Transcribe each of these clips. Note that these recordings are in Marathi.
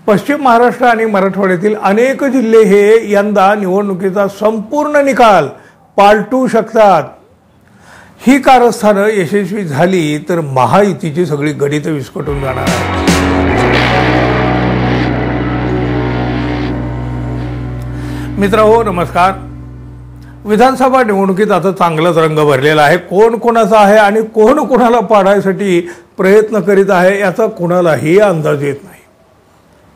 पश्चिम महाराष्ट्र आणि मराठवाड्यातील अनेक जिल्हे हे यंदा निवडणुकीचा संपूर्ण निकाल पालटू शकतात। ही कारस्थानं यशस्वी झाली तर महायुतीची सगळी गणित विस्कटून जाणार आहे। मित्रांनो नमस्कार। विधानसभा निवडणुकीत आता चांगलाच रंग भरलेला आहे। कोण कोणाचा आहे आणि कोण कोणाला पाडायसाठी प्रयत्न करीत आहे याचा कोणालाही अंदाज येत नाही।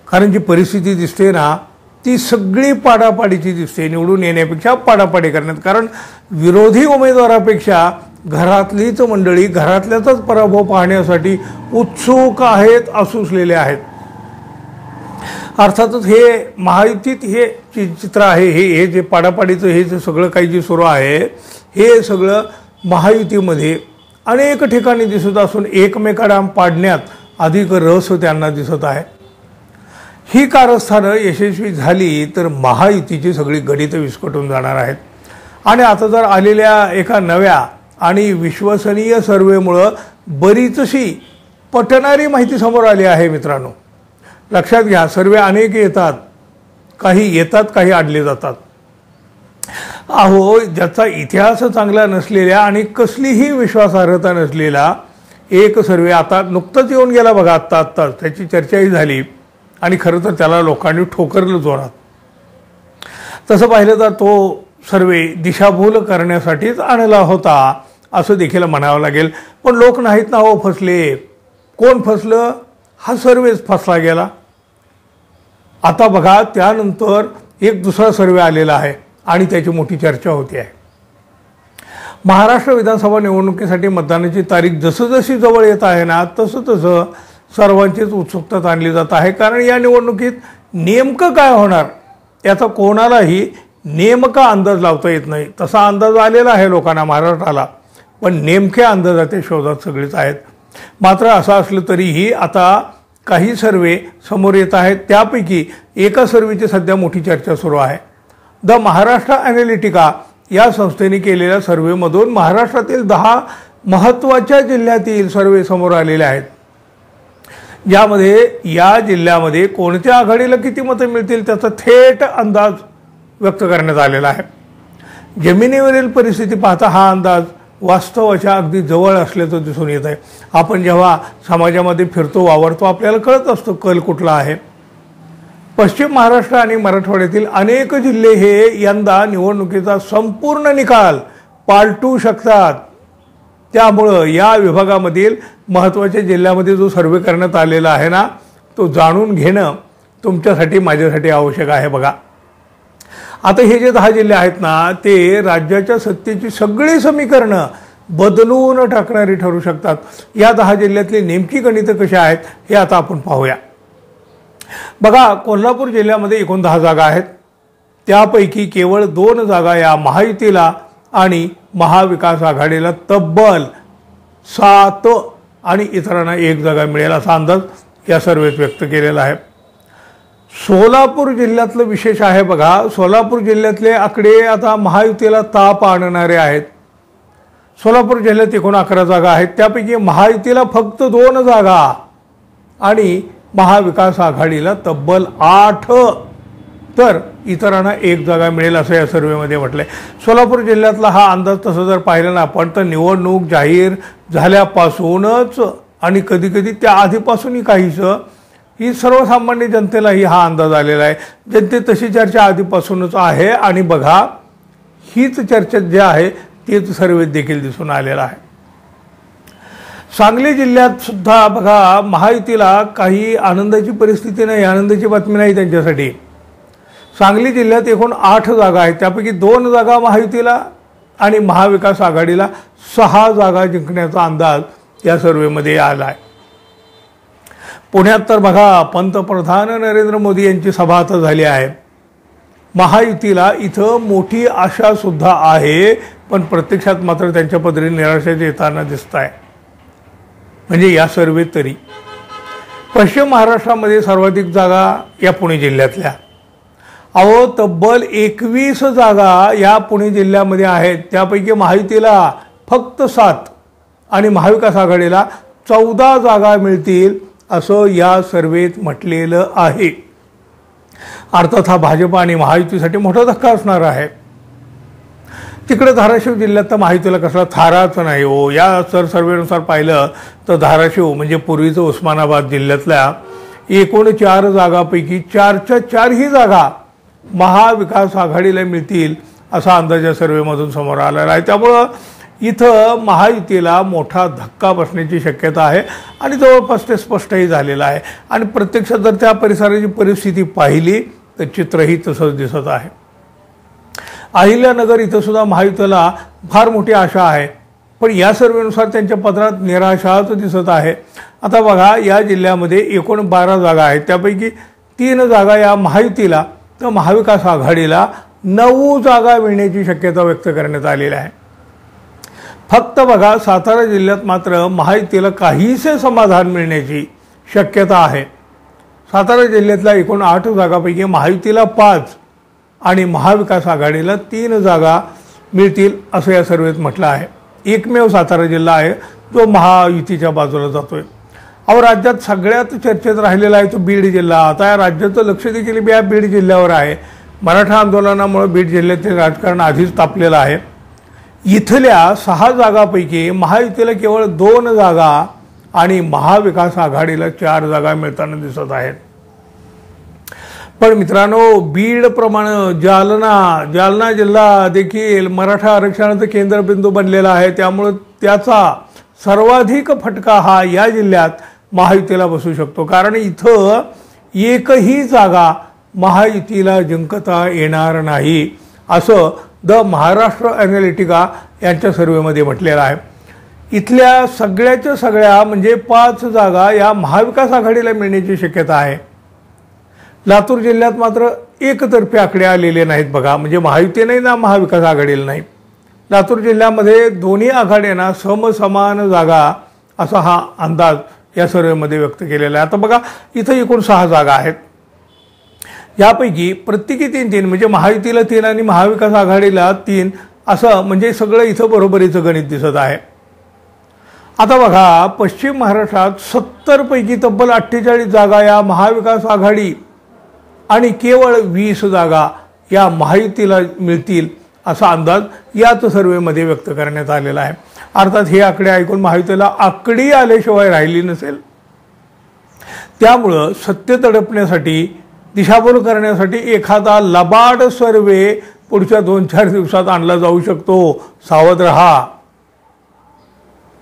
कारण जी परिस्थिती दिसते ना ती सगळी पाडापाडीची दिसते। निवडून येण्यापेक्षा पाडापाडी करण्यात, कारण विरोधी उमेदवारापेक्षा घरातलीच मंडळी घरातल्याचाच पराभव पाहण्यासाठी उत्सुक आहेत, आसुसलेले आहेत। अर्थातच हे महायुतीत हे चित्र आहे, हे जे पाडापाडीचं हे जे सगळं काही जे सुरू आहे हे सगळं महायुतीमध्ये अनेक ठिकाणी दिसत असून एकमेकांना पाडण्यात अधिक रस त्यांना दिसत आहे। ही कारस्थानं यशस्वी झाली तर महायुतीची सगळी गणित विस्कटून जाणार आहेत। आणि आता जर आलेल्या एका नव्या आणि विश्वसनीय सर्वेमुळे बरीचशी पटणारी माहिती समोर आली आहे। मित्रांनो लक्षात घ्या, सर्वे अनेक येतात, काही आडले जातात। अहो ज्याचा इतिहास चांगला नसलेल्या आणि कसलीही विश्वासार्हता नसलेला एक सर्वे आता नुकताच येऊन गेला बघा, आत्ताच त्याची चर्चाही झाली आणि खरं तर त्याला लोकांनी ठोकरलं जोरात। तसं पाहिलं तर तो सर्वे दिशाभूल करण्यासाठीच आणला होता असं देखील म्हणावं लागेल। पण लोक नाहीत ना हो फसले। कोण फसलं? हा सर्वेच फसला गेला। आता बघा त्यानंतर एक दुसरा सर्वे आलेला आहे आणि त्याची मोठी चर्चा होती आहे। महाराष्ट्र विधानसभा निवडणुकीसाठी मतदानाची तारीख जसजशी जवळ येत आहे ना तसं सर्वांचीच उत्सुकता ताणली जात आहे। कारण या निवडणुकीत नेमकं काय होणार याचा कोणालाही नेमका अंदाज लावता येत नाही। तसा अंदाज आलेला आहे लोकांना महाराष्ट्राला, पण नेमक्या अंदाजाच्या शोधात सगळेच आहेत। मात्र असं असलं तरीही आता काही सर्वे समोर येत आहेत। त्यापैकी एका सर्वेची सध्या मोठी चर्चा सुरू आहे। द महाराष्ट्र ॲनालिटिका या संस्थेने केलेल्या सर्वेमधून महाराष्ट्रातील 10 महत्त्वाच्या जिल्ह्यातील सर्वे समोर आलेले आहेत, ज्यामध्ये या जिल्ह्यामध्ये कोणत्या आघाडीला किती मतं मिळतील त्याचा थेट अंदाज व्यक्त करण्यात आलेला आहे। जमिनीवरील परिस्थिती पाहता हा अंदाज वास्तवाच्या अगदी जवळ असल्याचं दिसून येत आहे। आपण जेव्हा समाजामध्ये फिरतो वावरतो आपल्याला कळत असतं कल कुठला आहे। पश्चिम महाराष्ट्र आणि मराठवाड्यातील अनेक जिल्हे हे यंदा निवडणुकीचा संपूर्ण निकाल पालटू शकतात। त्यामुळं या विभागामधील महत्त्वाच्या जिल्ह्यामध्ये जो सर्वे करण्यात आलेला आहे ना तो जाणून घेणं तुमच्यासाठी माझ्यासाठी आवश्यक आहे। बघा आता हे जे 10 जिल्हे आहेत ना ते राज्याच्या सत्तेची सगळी समीकरणं बदलून टाकणारी ठरू शकतात। या 10 जिल्ह्यातली नेमकी गणितं कशी आहेत हे आता आपण पाहूया। बघा कोल्हापूर जिल्ह्यामध्ये एकूण 10 जागा आहेत। त्यापैकी केवळ 2 जागा या महायुतीला आणि महाविकास आघाडीला तब्बल 7 आणि इतरांना 1 जागा मिळेल असा अंदाज या सर्वेत व्यक्त केलेला आहे। सोलापूर जिल्ह्यातलं विशेष आहे बघा, सोलापूर जिल्ह्यातले आकडे आता महायुतीला ताप आणणारे आहेत। सोलापूर जिल्ह्यात एकूण 11 जागा आहेत। त्यापैकी महायुतीला फक्त 2 जागा आणि महाविकास आघाडीला तब्बल 8 तर इतरांना 1 जागा मिळेल असं या सर्वेमध्ये म्हटलंय। सोलापूर जिल्ह्यातला हा अंदाज तसं जर पाहिलं ना आपण तर निवडणूक जाहीर झाल्यापासूनच आणि कधीकधी त्या आधीपासूनही काहीसं ही सर्वसामान्य जनतेलाही हा अंदाज आलेला आहे। जनते तशी चर्चा आधीपासूनच आहे आणि बघा हीच चर्चा जी आहे तीच सर्वेत देखील दिसून आलेला आहे। सांगली जिल्ह्यात सुद्धा बघा महायुतीला काही आनंदाची परिस्थिती नाही, आनंदाची बातमी नाही त्यांच्यासाठी। सांगली जिल्ह्यात एकूण 8 जागा आहेत। त्यापैकी 2 जागा महायुतीला आणि महाविकास आघाडीला 6 जागा जिंकण्याचा अंदाज या सर्वेमध्ये आला आहे। पुण्यात तर बघा पंतप्रधान नरेंद्र मोदी यांची सभा आता झाली आहे। महायुतीला इथं मोठी आशा सुद्धा आहे, पण प्रत्यक्षात मात्र त्यांच्या पदरी निराशा येताना दिसत आहे। म्हणजे या सर्वेत तरी पश्चिम महाराष्ट्रामध्ये सर्वाधिक जागा या पुणे जिल्ह्यातल्या। अहो तब्बल 21 जागा या पुणे जिल्ह्यामध्ये आहेत। त्यापैकी महायुतीला फक्त 7 आणि महाविकास आघाडीला 14 जागा मिळतील असं या सर्वेत म्हटलेलं आहे। अर्थात हा भाजप आणि महायुतीसाठी मोठा धक्का असणार आहे। तिकडे धाराशिव जिल्ह्यात तर महायुतीला कसला थाराच नाही हो। या सर्वेनुसार पाहिलं तर धाराशिव म्हणजे पूर्वीचं उस्मानाबाद जिल्ह्यातल्या एकूण 4 जागांपैकी 4च्या 4ही जागा महाविकास आघाडीला मिळतील असा अंदाज या सर्वेमधून समोर आलेला आहे। त्यामुळं इथं महायुतीला मोठा धक्का बसण्याची शक्यता आहे आणि जवळपास ते स्पष्टही झालेलं आहे। आणि प्रत्यक्षात जर त्या परिसराची परिस्थिती पाहिली तर चित्रही तसंच दिसत आहे। अहिल्यानगर इथं सुद्धा महायुतीला फार मोठी आशा आहे, पण या सर्वेनुसार त्यांच्या पत्रात निराशाच दिसत आहे। आता बघा, या जिल्ह्यामध्ये एकूण 12 जागा आहेत, त्यापैकी 3 जागा या महायुतीला तर महाविकास आघाडीला 9 जागा मिळण्याची शक्यता व्यक्त करण्यात आलेली आहे। फक्त बघा, सातारा जिल्ह्यात मात्र महायुतीला काहीसे समाधान मिळण्याची शक्यता आहे। सातारा जिल्ह्यातल्या एकूण 8 जागांपैकी महायुतीला 5 आणि महाविकास आघाडीला 3 जागा मिळतील असं या सर्वेत म्हटलं आहे। एकमेव सातारा जिल्हा आहे जो महायुतीच्या बाजूला जातोय। अहो, राज्यात सगळ्यात चर्चेत राहिलेला आहे तो बीड जिल्हा। आता या राज्याचं लक्ष देखील या बीड जिल्ह्यावर आहे। मराठा आंदोलनामुळे बीड जिल्ह्यातील राजकारण आधीच तापलेलं आहे। इथल्या 6 जागांपैकी महायुतीला केवळ 2 जागा आणि महाविकास आघाडीला 4 जागा मिळताना दिसत आहेत। पण मित्रांनो, बीडप्रमाणे जालना जिल्हा देखील मराठा आरक्षणाचं केंद्रबिंदू बनलेला आहे। त्यामुळे त्याचा सर्वाधिक फटका हा या जिल्ह्यात महायुतीला बसू शकतो, कारण इथं एकही जागा महायुतीला जिंकता येणार नाही असं द महाराष्ट्र ॲनालिटिका यांच्या सर्वेमध्ये म्हटलेलं आहे। इथल्या सगळ्याच्या सगळ्या म्हणजे 5 जागा या महाविकास आघाडीला मिळण्याची शक्यता आहे। लातूर जिल्ह्यात मात्र एकतर्फी आकडे आलेले नाहीत बघा, म्हणजे महायुती नाही ना महाविकास आघाडीला नाही। लातूर जिल्ह्यामध्ये दोन्ही आघाड्यांना समसमान जागा असा हा अंदाज या सर्वेमध्ये व्यक्त केलेला आहे। आता बघा, इथं एकूण 6 जागा आहेत, यापैकी प्रत्येकी 3-3 म्हणजे महायुतीला 3 आणि महाविकास आघाडीला 3 असं म्हणजे सगळं इथं बरोबरीचं गणित दिसत आहे। आता बघा, पश्चिम महाराष्ट्रात 70 पैकी तब्बल 48 जागा या महाविकास आघाडी आणि केवळ 20 जागा या महायुतीला मिळतील असा अंदाज याच सर्वेमध्ये व्यक्त करण्यात आलेला आहे। अर्थात हे आकडे ऐकून महायुतीला आकडी आल्याशिवाय राहिली नसेल। त्यामुळं सत्य दडपण्यासाठी, दिशाभूल करण्यासाठी एखादा लबाड सर्वे पुढच्या 2-4 दिवसात आणला जाऊ शकतो। सावध रहा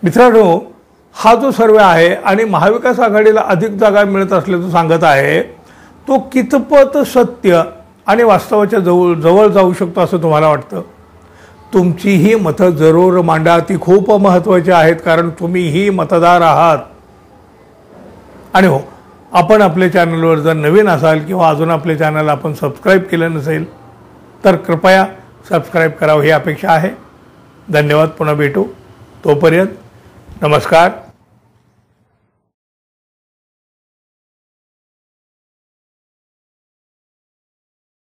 मित्रांनो। हा जो सर्वे आहे आणि महाविकास आघाडीला अधिक जागा मिळत असल्याचं सांगत आहे, तो कितपत सत्य आणि वास्तवाच्या जवळ जाऊ शकतो असं तुम्हाला वाटतं? तुमचीही मतं जरूर मांडा, ती खूप महत्त्वाची आहेत, कारण तुम्हीही मतदार आहात। आणि हो, आपण आपल्या चॅनलवर जर नवीन असाल किंवा अजून आपले चॅनल आपण सबस्क्राईब केलं नसेल तर कृपया सबस्क्राईब करावं ही अपेक्षा आहे। धन्यवाद, पुन्हा भेटू, तोपर्यंत नमस्कार।